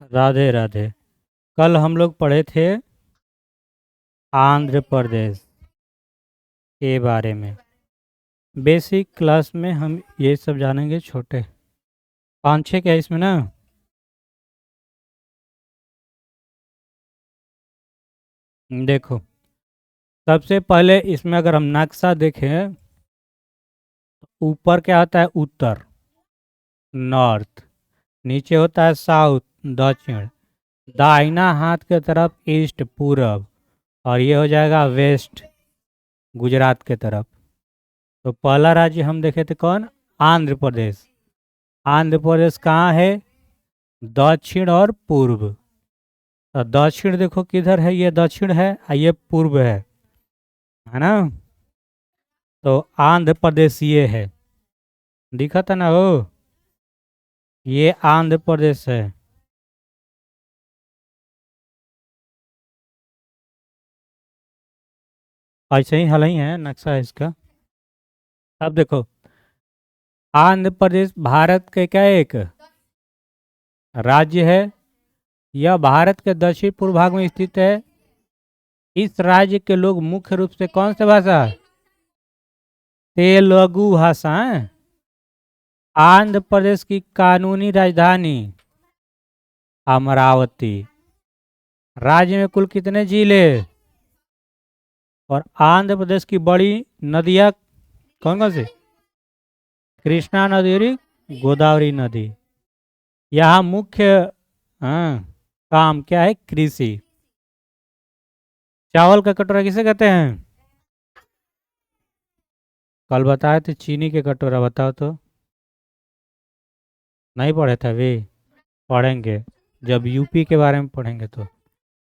राधे राधे। कल हम लोग पढ़े थे आंध्र प्रदेश के बारे में। बेसिक क्लास में हम ये सब जानेंगे। छोटे 5-6 क्या इसमें ना। देखो, सबसे पहले इसमें अगर हम नक्शा देखें, ऊपर क्या होता है? उत्तर, नॉर्थ। नीचे होता है साउथ, दक्षिण। दाहिना हाथ के तरफ ईस्ट, पूरब। और ये हो जाएगा वेस्ट, गुजरात के तरफ। तो पहला राज्य हम देखे थे कौन? आंध्र प्रदेश। आंध्र प्रदेश कहाँ है? दक्षिण और पूर्व। तो दक्षिण देखो किधर है, ये दक्षिण है और ये पूर्व है ना। तो आंध्र प्रदेश ये है, दिखा था ना वो, ये आंध्र प्रदेश है। ऐसे ही हल ही है नक्शा है इसका। अब देखो, आंध्र प्रदेश भारत के क्या एक राज्य है। यह भारत के दक्षिण पूर्व भाग में स्थित है। इस राज्य के लोग मुख्य रूप से कौन सी भाषा? तेलुगु भाषा है। आंध्र प्रदेश की कानूनी राजधानी अमरावती। राज्य में कुल कितने जिले? और आंध्र प्रदेश की बड़ी नदियां कौन कौन सी? कृष्णा नदी और गोदावरी नदी। यहाँ मुख्य हाँ, काम क्या है? कृषि। चावल का कटोरा किसे कहते हैं? कल बताए थे चीनी के कटोरा, बताओ तो। नहीं पढ़े थे अभी? पढ़ेंगे जब यूपी के बारे में पढ़ेंगे तो।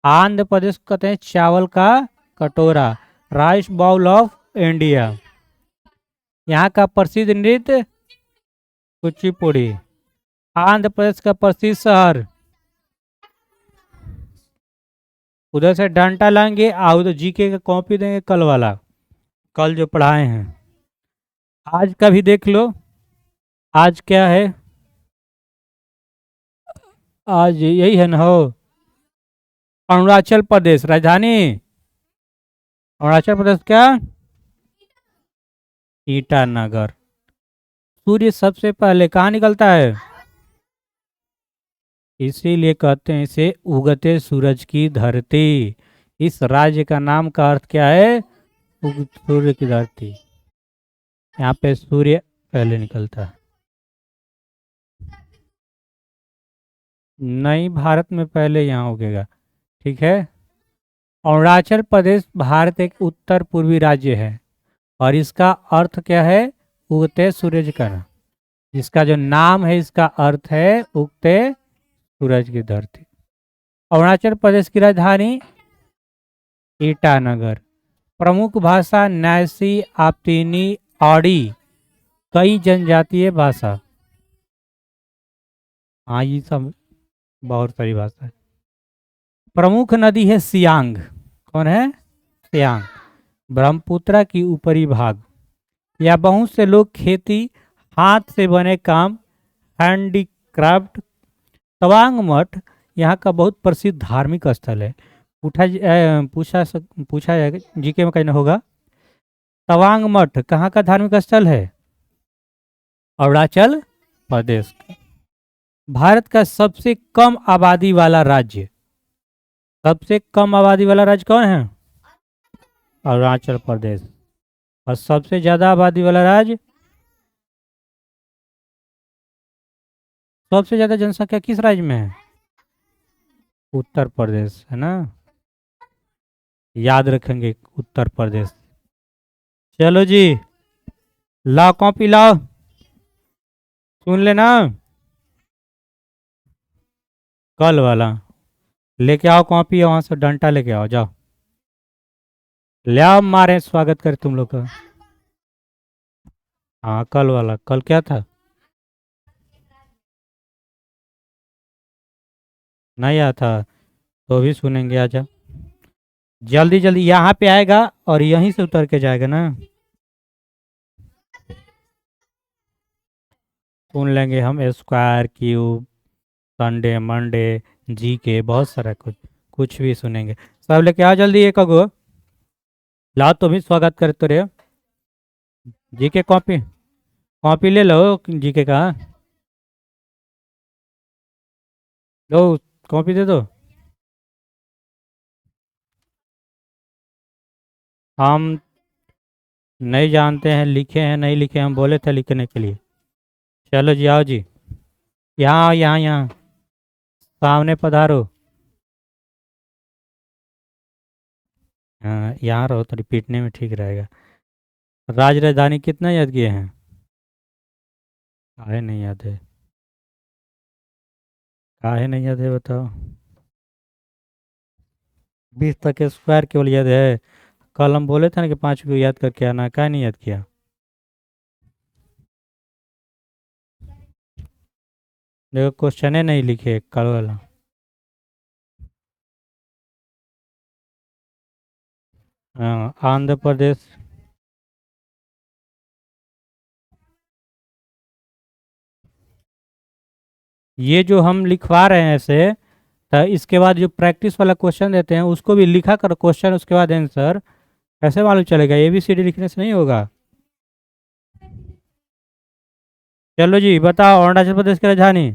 आंध्र प्रदेश को कहते हैं चावल का कटोरा, राइस बाउल ऑफ इंडिया। यहाँ का प्रसिद्ध नृत्य कुचिपुड़ी। आंध्र प्रदेश का प्रसिद्ध शहर, उधर से डंडा लाएंगे और उधर जीके का कॉपी देंगे कल वाला, कल जो पढ़ाए हैं। आज का भी देख लो, आज क्या है? आज यही है ना हो, अरुणाचल प्रदेश राजधानी। अरुणाचल प्रदेश क्या? ईटानगर। सूर्य सबसे पहले कहाँ निकलता है? इसीलिए कहते हैं इसे उगते सूरज की धरती। इस राज्य का नाम का अर्थ क्या है? सूर्य की धरती। यहाँ पे सूर्य पहले निकलता है। नहीं, भारत में पहले यहाँ उगेगा। ठीक है। अरुणाचल प्रदेश भारत एक उत्तर पूर्वी राज्य है और इसका अर्थ क्या है? उगते सूरज का नाम। इसका जो नाम है इसका अर्थ है उगते सूरज की धरती। अरुणाचल प्रदेश की राजधानी ईटानगर। प्रमुख भाषा नायसी, आप्तीनी, आड़ी। कई जनजातीय भाषा। हाँ, ये सब बहुत सारी भाषा है। प्रमुख नदी है सियांग। कौन है? सियांग। ब्रह्मपुत्र की ऊपरी भाग। या बहुत से लोग खेती, हाथ से बने काम, हैंडीक्राफ्ट। तवांग मठ यहाँ का बहुत प्रसिद्ध धार्मिक स्थल है। पूछा जाएगा जीके में कहना होगा। तवांग मठ कहाँ का धार्मिक स्थल है? अरुणाचल प्रदेश। भारत का सबसे कम आबादी वाला राज्य, सबसे कम आबादी वाला राज्य कौन है? अरुणाचल प्रदेश। और सबसे ज्यादा आबादी वाला राज्य, सबसे ज्यादा जनसंख्या किस राज्य में है? उत्तर प्रदेश, है ना। याद रखेंगे उत्तर प्रदेश। चलो जी, लाओ कॉपी लाओ, सुन लेना कल वाला। लेके आओ कॉपी, वहां से डंटा लेके आओ, जाओ ले आओ, मारे स्वागत करे तुम लोग का। हाँ, कल वाला। कल क्या था? नहीं आया था तो भी सुनेंगे, आजा जल्दी जल्दी। यहाँ पे आएगा और यहीं से उतर के जाएगा ना। सुन लेंगे हम स्क्वायर, क्यूब, संडे, मंडे, जी के बहुत सारा कुछ कुछ भी सुनेंगे। सब लेके आओ जल्दी एक अगो। लाओ तुम ही स्वागत करते रहे। जी के कॉपी कॉपी ले लो जी के का। लो कॉपी दे दो। हम नहीं जानते हैं लिखे हैं नहीं लिखे, हम बोले थे लिखने के लिए। चलो जी आओ जी। यहाँ आओ यहाँ यहाँ सामने पधारो। हाँ यहाँ रहो, तो पीटने में ठीक रहेगा। राज राजधानी कितना याद किए हैं? काहे नहीं याद है? काहे नहीं याद है बताओ? 20 तक के स्क्वायर केवल याद है। कल हम बोले थे ना कि 5 को याद करके आना, काहे नहीं याद किया? देखो क्वेश्चन नहीं लिखे कल वाला। हाँ आंध्र प्रदेश। ये जो हम लिखवा रहे हैं ऐसे, तो इसके बाद जो प्रैक्टिस वाला क्वेश्चन देते हैं उसको भी लिखा करो क्वेश्चन, उसके बाद आंसर। कैसे मालूम चलेगा? ABCD लिखने से नहीं होगा। चलो जी बताओ, अरुणाचल प्रदेश की राजधानी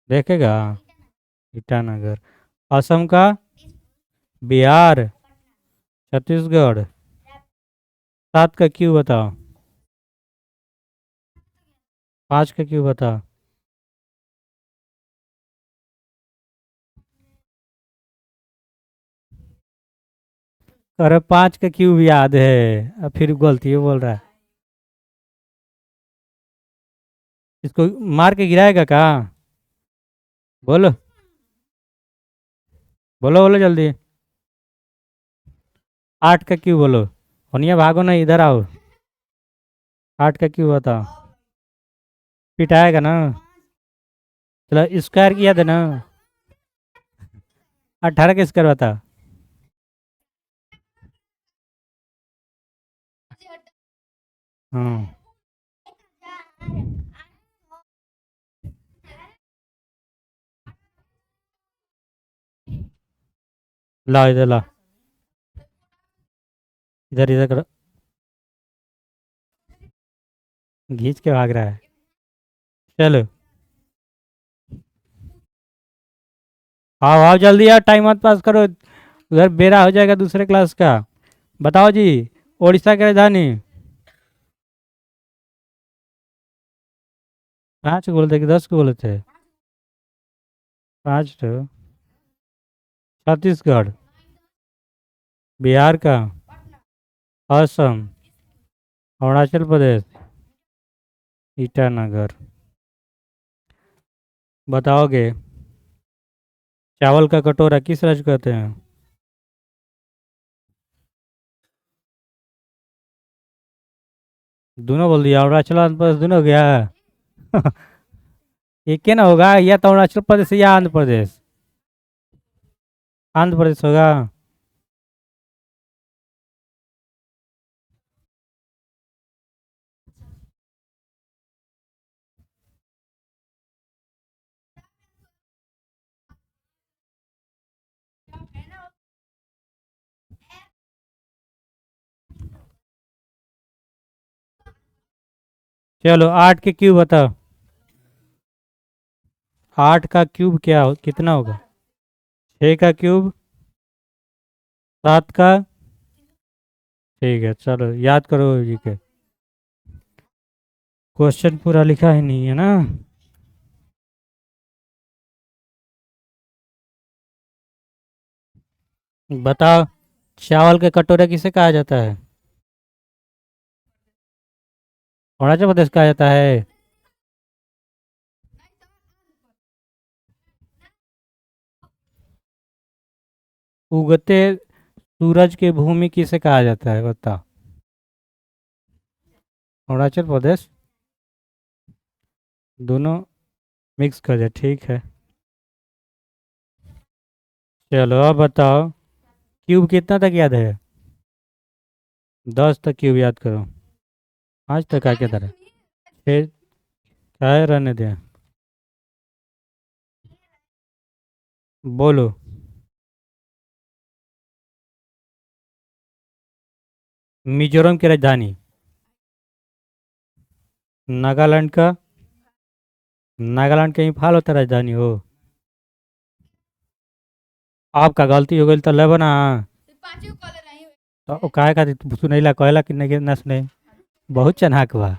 देखेगा? ईटानगर। असम का? बिहार। छत्तीसगढ़। 7 का क्यों बताओ? 5 का क्यों बताओ? अरे 5 का क्यों याद है? अब फिर गलती है बोल रहा है। इसको मार के गिराएगा कहाँ? बोलो बोलो बोलो जल्दी। 8 का क्यों बोलो? होनिया भागो ना, इधर आओ। 8 का क्यों बताओ? पिटाएगा ना? चलो स्क्वायर किया था ना? 18 का स्क्वायर बताओ। हाँ ला इधर ला। इधर इधर करो। घींच के भाग रहा है। चलो आओ आओ जल्दी यार, टाइम मत पास करो। उधर बेरा हो जाएगा दूसरे क्लास का। बताओ जी। उड़ीसा की राजधानी? 5 को बोले थे कि 10 को बोले थे? 5 तो। छत्तीसगढ़। बिहार का? असम। अरुणाचल प्रदेश। ईटानगर। बताओगे? चावल का कटोरा किस राज्य को कहते हैं? दोनों बोल दिया, अरुणाचल आंध्र प्रदेश दोनों हो गया। एक ही ना होगा, या तो अरुणाचल प्रदेश या आंध्र प्रदेश। आंध्र प्रदेश होगा। चलो 8 के क्यूब बताओ। 8 का क्यूब कितना होगा? 6 का क्यूब। 7 का? ठीक है चलो याद करो जी के। क्वेश्चन पूरा लिखा ही नहीं है ना? बताओ, चावल के कटोरे किसे कहा जाता है? अरुणाचल प्रदेश कहा जाता है। उगते सूरज की भूमि किसे कहा जाता है बताओ? अरुणाचल प्रदेश। दोनों मिक्स कर दे, ठीक है। चलो अब बताओ, क्यूब कितना तक याद है? 10 तक क्यूब याद करो। 5 तक आ के तरह। 6 क्या है, रहने दें। बोलो। मिजोरम की राजधानी। नागालैंड का। नागालैंड के इम्फाल होता है राजधानी हो। आपका गलती हो गई तो लेबो ना। तो काहे का सुनैला कहला कि नहीं ना सुने। बहुत चन्हाक बा।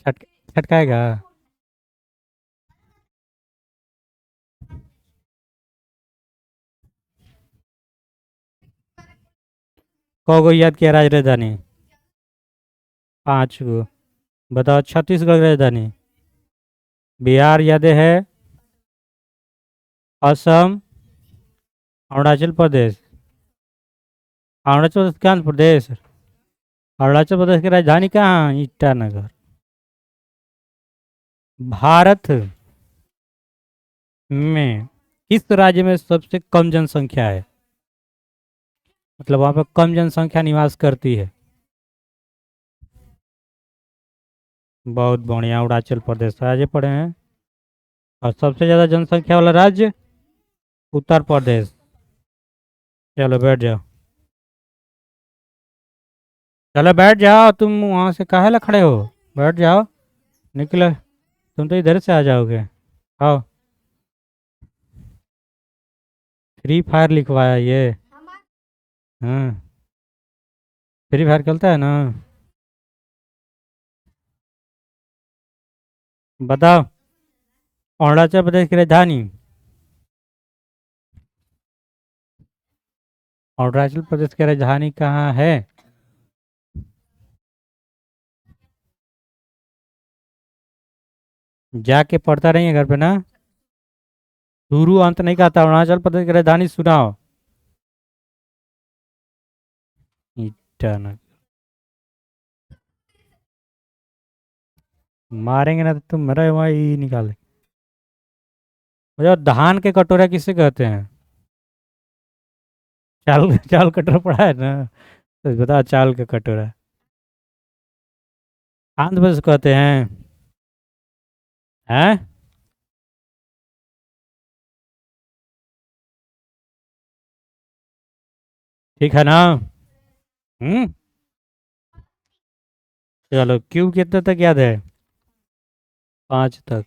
छट छटकाएगा। कौगो याद किया राजधानी। 5 गो। बताओ छत्तीसगढ़ की राजधानी। बिहार याद है। असम। अरुणाचल प्रदेश। अरुणाचल प्रदेश कौन प्रदेश। अरुणाचल प्रदेश की राजधानी कहाँ ईटानगर। भारत में किस राज्य में सबसे कम जनसंख्या है। मतलब वहाँ पे कम जनसंख्या निवास करती है। बहुत बढ़िया अरुणाचल प्रदेश राज्य पढ़े हैं। और सबसे ज़्यादा जनसंख्या वाला राज्य उत्तर प्रदेश। चलो बैठ जाओ। चलो बैठ जाओ तुम वहाँ से काहे ला खड़े हो। बैठ जाओ। निकलो। तुम तो इधर से आ जाओगे। आओ। फ्री फायर लिखवाया ये। हाँ। फ्री फायर खेलता है ना। बताओ। अरुणाचल प्रदेश की राजधानी। अरुणाचल प्रदेश की राजधानी कहाँ है। जाके पढ़ता रहिए घर पे ना। शुरू अंत नहीं कहता अरुणाचल प्रदेश की राजधानी सुनाओ। ईटानगर। मारेंगे ना तो तुम मेरा वही निकाले। भैया धान के कटोरा किसे कहते हैं। चाल चाल कटोरा पड़ा है ना। तो बता चाल का कटोरा। आंध्र प्रदेश कहते हैं। हैं। ठीक है ना। हम्म। चलो क्यूब कितने तक याद है। 5 तक।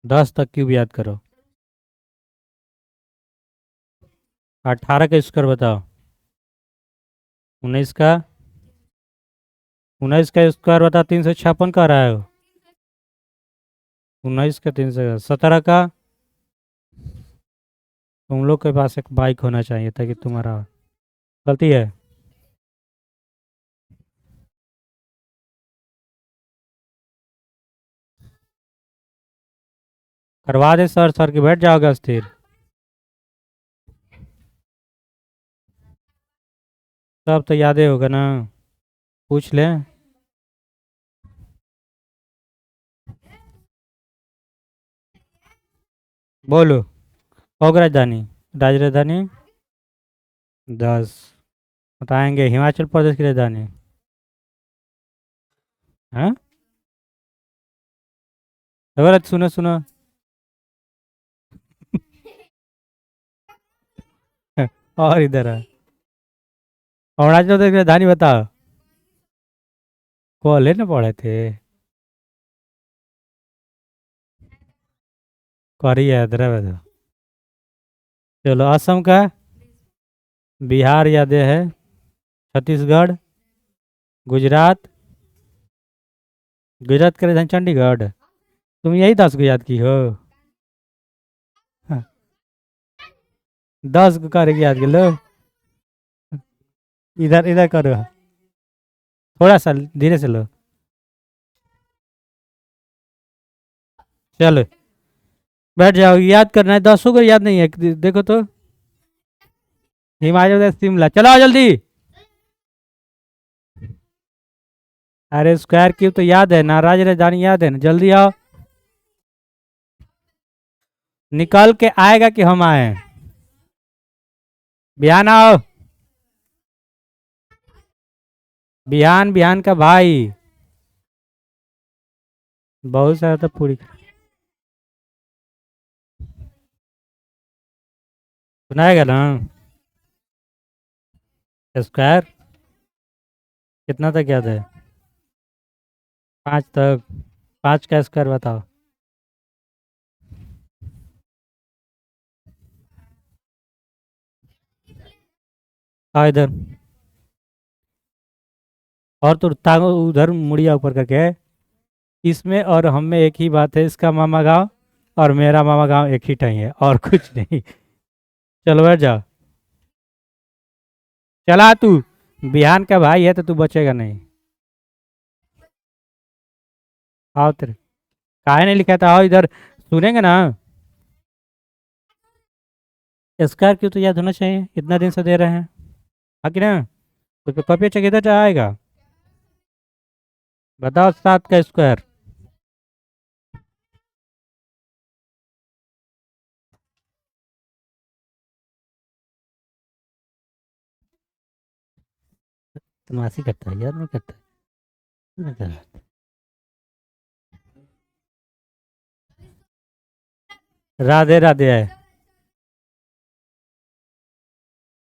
10 तक क्यूब याद करो। 18 का स्क्वायर बताओ। 19 का। 19 का स्क्वायर बताओ 356 का रहा है। 19 का 317 का। तुम लोग के पास एक बाइक होना चाहिए ताकि तुम्हारा गलती है। करवा दे सर सर के बैठ जाओगे स्थिर। सब तो याद ही होगा ना। पूछ ले। बोलो। होग राजधानी। राजधानी। 10। बताएंगे हिमाचल प्रदेश की राजधानी। हाँ। अगर सुनो सुनो। और इधर है। अरुणाचल प्रदेश की राजधानी बताओ। कॉलेज में पढ़े थे। करी हैदराबाद। चलो असम का। बिहार याद है। छत्तीसगढ़। गुजरात। गुजरात की राजधानी चंडीगढ़। तुम यही 10 को याद की हो। हाँ, 10 को करके याद कर लो। इधर इधर करो। थोड़ा सा धीरे से लो। चलो बैठ जाओ याद करना है 10 को याद नहीं है देखो तो। हिमाचल प्रदेश शिमला चलो आओ जल्दी। अरे स्क्वायर क्यूब तो याद है ना राजधानी याद है ना जल्दी आओ। निकल के आएगा कि हम आए। बिहान आओ। बिहान बिहान का भाई। बहुत सारा तो पूरी। सुनाएगा ना? स्क्वायर कितना तक याद है? 5 तक। 5 का स्क्वायर बताओ। आओ इधर। और तो टांगो उधर मुड़िया ऊपर करके। इसमें और हम में एक ही बात है, इसका मामा गाँव और मेरा मामा गाँव एक ही टाई है, और कुछ नहीं। चलो बैठ जा। चला तू। बिहान का भाई है तो तू बचेगा नहीं। आओ तेरे। काहे नहीं लिखा था? आओ इधर। सुनेंगे ना? स्क्वायर क्यों तो याद होना चाहिए, इतना दिन से दे रहे हैं। हाँ कि ना? कुछ कॉपी चेक इधर आएगा। बताओ 7 का स्क्वायर। बदमाशी करता है यार, नहीं करता है, नहीं करता है। राधे राधे है।